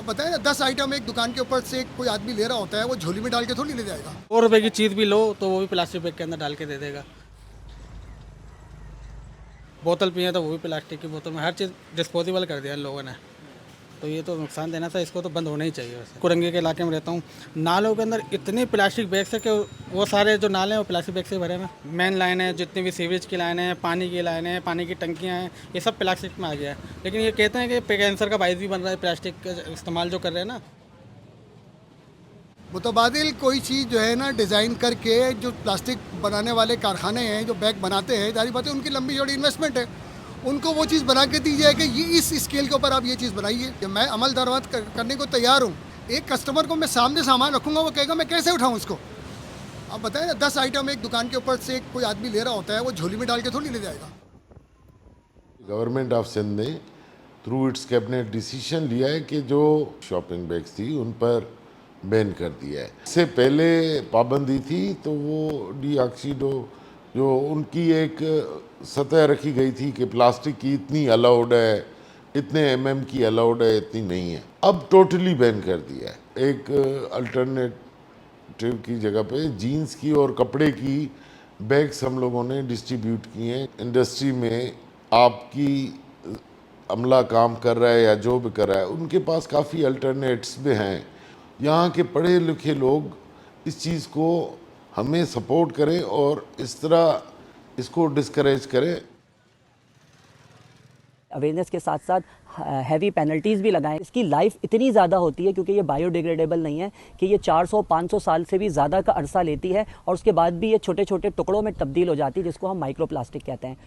अब बताएं ना, 10 आइटम एक दुकान के ऊपर से कोई आदमी ले रहा होता है, वो झोली में डाल के थोड़ी ले जाएगा। 100 रुपए की चीज़ भी लो तो वो भी प्लास्टिक बैग के अंदर डाल के दे देगा। बोतल पिए तो वो भी प्लास्टिक की बोतल में, हर चीज़ डिस्पोजेबल कर दिया इन लोगों ने। तो ये तो नुकसान देना था, इसको तो बंद होना ही चाहिए। वैसे कुरंगी के इलाके में रहता हूँ, नालों के अंदर इतने प्लास्टिक बैग्स है कि वो सारे जो नाले हैं वो प्लास्टिक बैग से भरे हैं। मेन लाइन है, जितनी भी सीवेज की लाइन है, पानी की लाइन है, पानी की टंकियाँ हैं, ये सब प्लास्टिक में आ गया है। लेकिन ये कहते हैं कि कैंसर का बाइस भी बन रहा है प्लास्टिक का इस्तेमाल जो कर रहे हैं ना। मुतबादिल कोई चीज़ जो है ना डिज़ाइन करके, जो प्लास्टिक बनाने वाले कारखाने हैं जो बैग बनाते हैं, जारी बात है उनकी लंबी चौड़ी इन्वेस्टमेंट है, उनको वो चीज़ बना के दी जाए कि ये इस स्केल के ऊपर आप ये चीज़ बनाइए। मैं अमल दरआमद करने को तैयार हूँ। एक कस्टमर को मैं सामने सामान रखूँगा, वो कहेगा मैं कैसे उठाऊँ इसको। अब बताएं ना, 10 आइटम एक दुकान के ऊपर से कोई आदमी ले रहा होता है, वो झोली में डाल के थोड़ी ले जाएगा। गवर्नमेंट ऑफ सिंध ने थ्रू इट्स कैबिनेट डिसीजन लिया है कि जो शॉपिंग बैग्स थी उन पर बैन कर दिया है। इससे पहले पाबंदी थी तो वो डीऑक्सीडो जो उनकी एक सतह रखी गई थी कि प्लास्टिक की इतनी अलाउड है, इतने एमएम की अलाउड है, इतनी नहीं है। अब टोटली बैन कर दिया है। एक अल्टरनेटिव की जगह पे जीन्स की और कपड़े की बैग्स हम लोगों ने डिस्ट्रीब्यूट किए हैं। इंडस्ट्री में आपकी अमला काम कर रहा है या जो भी कर रहा है, उनके पास काफ़ी अल्टरनेट्स भी हैं। यहाँ के पढ़े लिखे लोग इस चीज़ को हमें सपोर्ट करें और इस तरह इसको डिस्करेज करें। अवेयरनेस के साथ साथ हैवी पेनल्टीज़ भी लगाएं। इसकी लाइफ इतनी ज़्यादा होती है क्योंकि ये बायोडिग्रेडेबल नहीं है कि ये 400-500 साल से भी ज़्यादा का अरसा लेती है और उसके बाद भी ये छोटे छोटे टुकड़ों में तब्दील हो जाती है, जिसको हम माइक्रो प्लास्टिक कहते हैं।